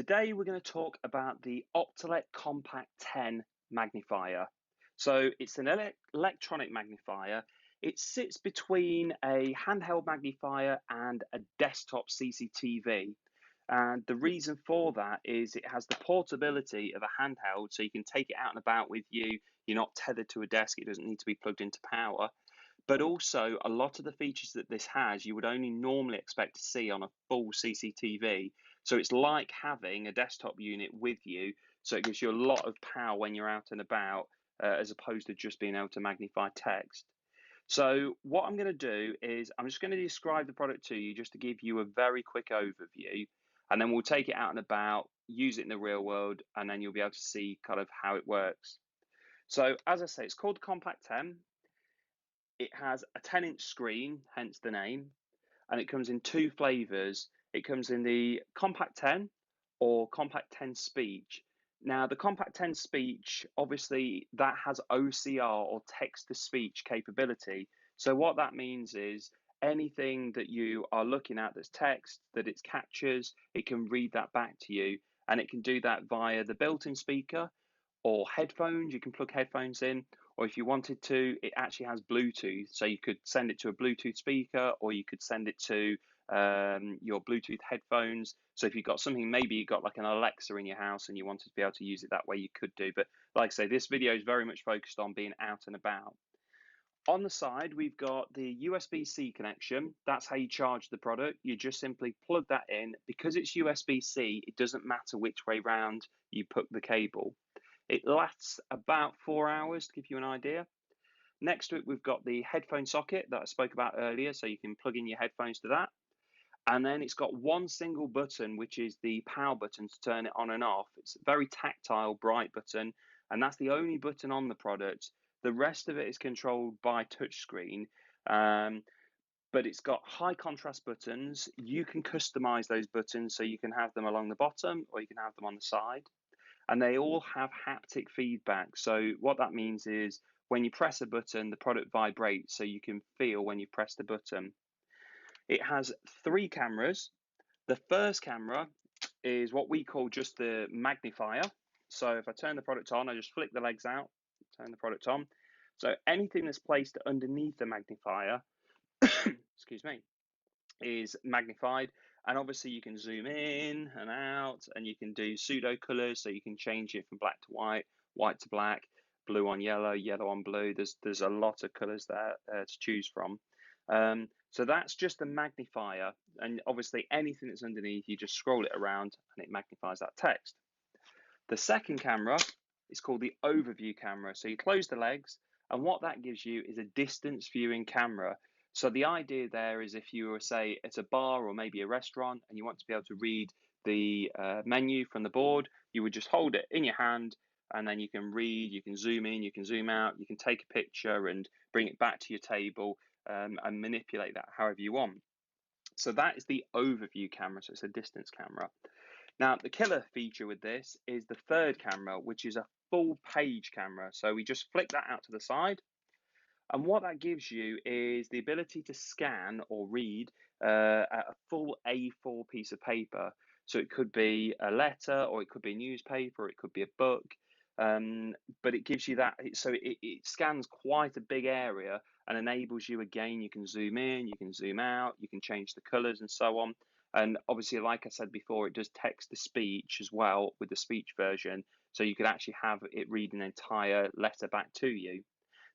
Today we're going to talk about the Optelec Compact 10 magnifier. So it's an electronic magnifier. It sits between a handheld magnifier and a desktop CCTV. And the reason for that is it has the portability of a handheld, so you can take it out and about with you. You're not tethered to a desk. It doesn't need to be plugged into power. But also, a lot of the features that this has, you would only normally expect to see on a full CCTV. So it's like having a desktop unit with you. So it gives you a lot of power when you're out and about, as opposed to just being able to magnify text. So what I'm going to do is I'm just going to describe the product to you just to give you a very quick overview. And then we'll take it out and about, use it in the real world, and then you'll be able to see kind of how it works. So as I say, it's called the Compact 10. It has a 10-inch screen, hence the name, and it comes in two flavors. It comes in the Compact 10 or Compact 10 Speech. Now, the Compact 10 Speech, obviously, that has OCR or text-to-speech capability. So what that means is anything that you are looking at that's text, that it captures, it can read that back to you, and it can do that via the built-in speaker or headphones. You can plug headphones in, or if you wanted to, it actually has Bluetooth. So you could send it to a Bluetooth speaker, or you could send it to your Bluetooth headphones. So if you've got something, maybe you've got like an Alexa in your house and you wanted to be able to use it that way, you could do. But like I say, this video is very much focused on being out and about. On the side, we've got the USB-C connection. That's how you charge the product. You just simply plug that in. Because it's USB-C, it doesn't matter which way round you put the cable. It lasts about 4 hours, to give you an idea. Next to it, we've got the headphone socket that I spoke about earlier, so you can plug in your headphones to that. And then it's got one single button, which is the power button to turn it on and off. It's a very tactile, bright button, and that's the only button on the product. The rest of it is controlled by touchscreen. But it's got high contrast buttons. You can customize those buttons, so you can have them along the bottom or you can have them on the side. And they all have haptic feedback. So what that means is when you press a button, the product vibrates, so you can feel when you press the button. It has 3 cameras. The first camera is what we call just the magnifier. So if I turn the product on, I just flick the legs out, turn the product on. So anything that's placed underneath the magnifier, excuse me, is magnified. And obviously you can zoom in and out, and you can do pseudo colors, so you can change it from black to white, white to black, blue on yellow, yellow on blue. There's a lot of colors there to choose from. So that's just the magnifier, and obviously anything that's underneath, you just scroll it around and it magnifies that text. The second camera is called the overview camera. So you close the legs, and what that gives you is a distance viewing camera. So the idea there is if you were, say, at a bar or maybe a restaurant and you want to be able to read the menu from the board, you would just hold it in your hand, and then you can read, you can zoom in, you can zoom out, you can take a picture and bring it back to your table and manipulate that however you want. So that is the overview camera, so it's a distance camera. Now, the killer feature with this is the third camera, which is a full page camera. So we just flick that out to the side. And what that gives you is the ability to scan or read a full A4 piece of paper. So it could be a letter, or it could be a newspaper, or it could be a book. But it gives you that, so it scans quite a big area and enables you, again, you can zoom in, you can zoom out, you can change the colors and so on. And obviously, like I said before, it does text to speech as well with the speech version. So you could actually have it read an entire letter back to you.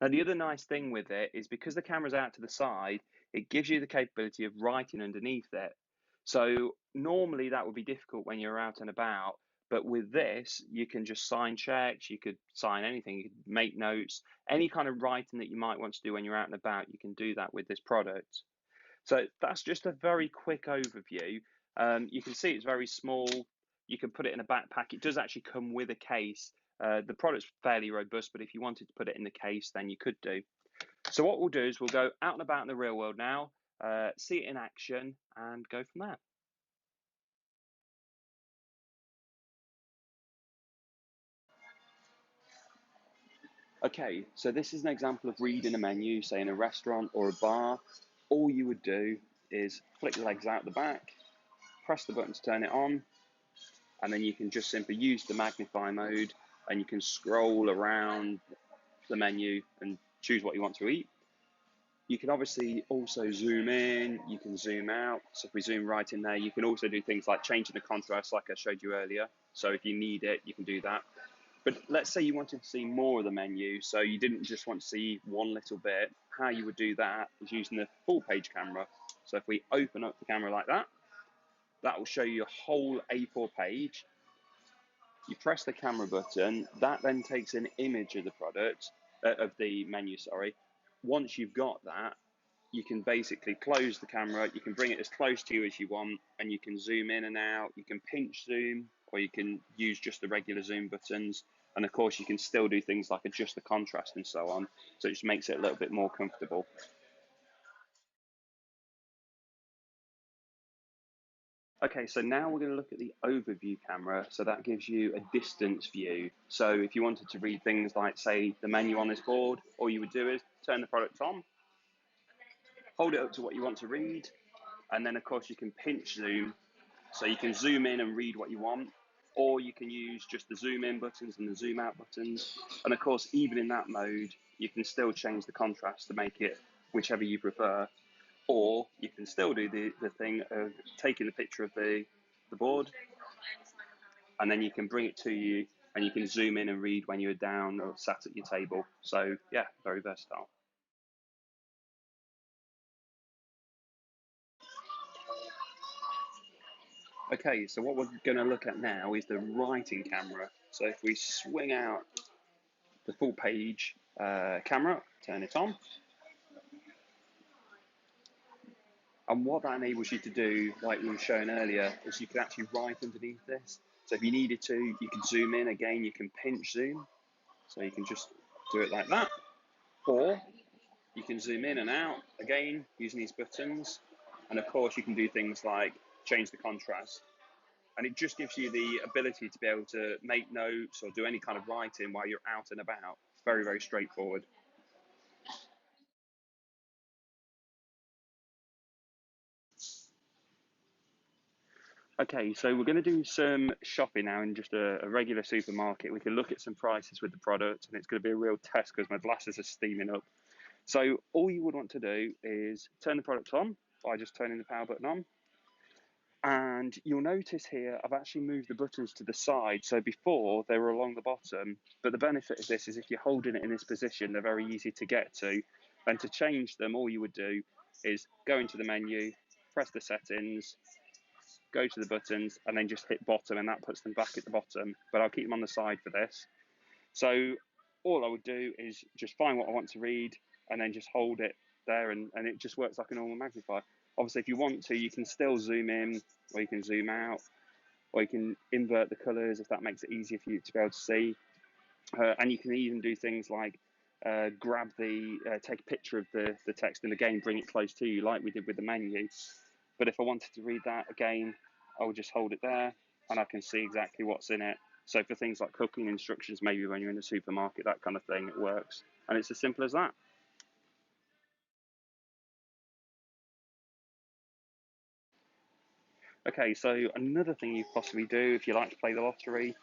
Now, the other nice thing with it is because the camera's out to the side, it gives you the capability of writing underneath it. So normally that would be difficult when you're out and about, but with this, you can just sign checks, you could sign anything, you could make notes, any kind of writing that you might want to do when you're out and about, you can do that with this product. So that's just a very quick overview. You can see it's very small. You can put it in a backpack. It does actually come with a case. The product's fairly robust, but if you wanted to put it in the case, then you could do. So what we'll do is we'll go out and about in the real world now, see it in action, and go from there. Okay, so this is an example of reading a menu, say in a restaurant or a bar. All you would do is flick the legs out the back, press the button to turn it on, and then you can just simply use the magnify mode, and you can scroll around the menu and choose what you want to eat. You can obviously also zoom in, you can zoom out. So if we zoom right in there, you can also do things like changing the contrast like I showed you earlier. So if you need it, you can do that. But let's say you wanted to see more of the menu, so you didn't just want to see one little bit. How you would do that is using the full page camera. So if we open up the camera like that, that will show you a whole A4 page. You press the camera button, that then takes an image of the product, of the menu, sorry. Once you've got that, you can basically close the camera, you can bring it as close to you as you want, and you can zoom in and out, you can pinch zoom, or you can use just the regular zoom buttons. And of course, you can still do things like adjust the contrast and so on. So it just makes it a little bit more comfortable. Okay, so now we're going to look at the overview camera. So that gives you a distance view. So if you wanted to read things like, say, the menu on this board, all you would do is turn the product on, hold it up to what you want to read, and then of course you can pinch zoom. So you can zoom in and read what you want, or you can use just the zoom in buttons and the zoom out buttons. And of course, even in that mode, you can still change the contrast to make it whichever you prefer. Or you can still do the thing of taking the picture of the board, and then you can bring it to you, and you can zoom in and read when you're down or sat at your table. So yeah, very versatile. Okay, so what we're going to look at now is the writing camera. So if we swing out the full page camera, turn it on, and what that enables you to do, like we were showing earlier, is you can actually write underneath this. So if you needed to, you can zoom in again, you can pinch zoom, so you can just do it like that, or you can zoom in and out again using these buttons, and of course you can do things like change the contrast, and it just gives you the ability to be able to make notes or do any kind of writing while you're out and about. It's very, very straightforward. Okay, so we're going to do some shopping now in just a regular supermarket. We can look at some prices with the product, and it's going to be a real test because my glasses are steaming up. So all you would want to do is turn the product on by just turning the power button on. And you'll notice here, I've actually moved the buttons to the side. So before they were along the bottom, but the benefit of this is if you're holding it in this position, they're very easy to get to. And to change them, all you would do is go into the menu, press the settings, go to the buttons, and then just hit bottom, and that puts them back at the bottom. But I'll keep them on the side for this. So all I would do is just find what I want to read, and then just hold it there, and it just works like a normal magnifier. Obviously, if you want to, you can still zoom in, or you can zoom out, or you can invert the colours if that makes it easier for you to be able to see. And you can even do things like take a picture of the text and again bring it close to you like we did with the menu. But if I wanted to read that again, I would just hold it there and I can see exactly what's in it. So for things like cooking instructions, maybe when you're in a supermarket, that kind of thing, it works. And it's as simple as that. Okay, so another thing you possibly do if you like to play the lottery,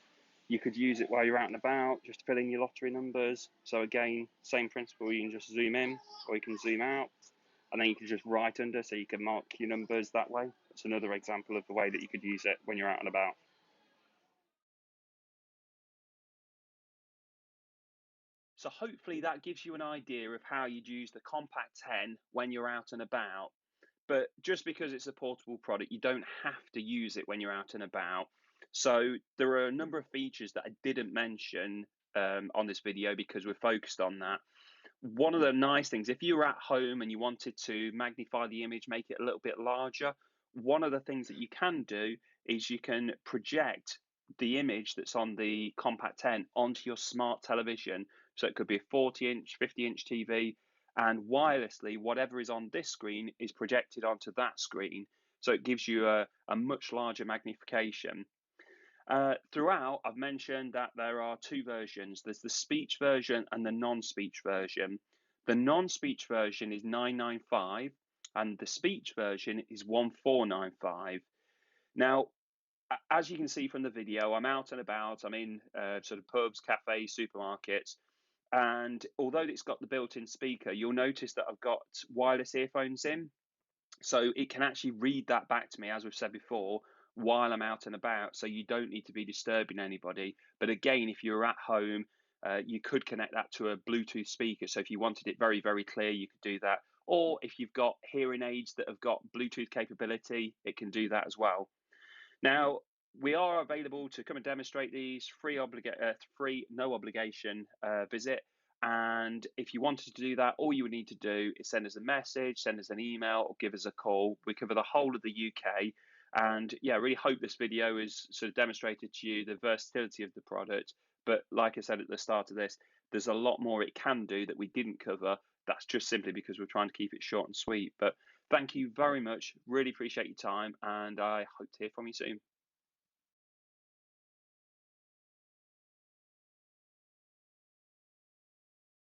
you could use it while you're out and about, just to fill in your lottery numbers. So again, same principle, you can just zoom in or you can zoom out, and then you can just write under, so you can mark your numbers that way. That's another example of the way that you could use it when you're out and about. So hopefully that gives you an idea of how you'd use the Compact 10 when you're out and about. But just because it's a portable product, you don't have to use it when you're out and about. So there are a number of features that I didn't mention on this video because we're focused on that. One of the nice things, if you were at home and you wanted to magnify the image, make it a little bit larger, one of the things that you can do is you can project the image that's on the Compact 10 onto your smart television. So it could be a 40-inch, 50-inch TV, and wirelessly, whatever is on this screen is projected onto that screen. So it gives you a much larger magnification. Throughout, I've mentioned that there are two versions. There's the speech version and the non-speech version. The non-speech version is 995 and the speech version is 1495. Now, as you can see from the video, I'm out and about. I'm in sort of pubs, cafes, supermarkets. And although it's got the built-in speaker, you'll notice that I've got wireless earphones in. So it can actually read that back to me, as we've said before, while I'm out and about. So you don't need to be disturbing anybody. But again, if you're at home, you could connect that to a Bluetooth speaker. So if you wanted it very, very clear, you could do that. Or if you've got hearing aids that have got Bluetooth capability, it can do that as well. Now, we are available to come and demonstrate these free, no obligation visit. And if you wanted to do that, all you would need to do is send us a message, send us an email, or give us a call. We cover the whole of the UK. And yeah, I really hope this video has sort of demonstrated to you the versatility of the product. But like I said at the start of this, there's a lot more it can do that we didn't cover. That's just simply because we're trying to keep it short and sweet. But thank you very much. Really appreciate your time, and I hope to hear from you soon.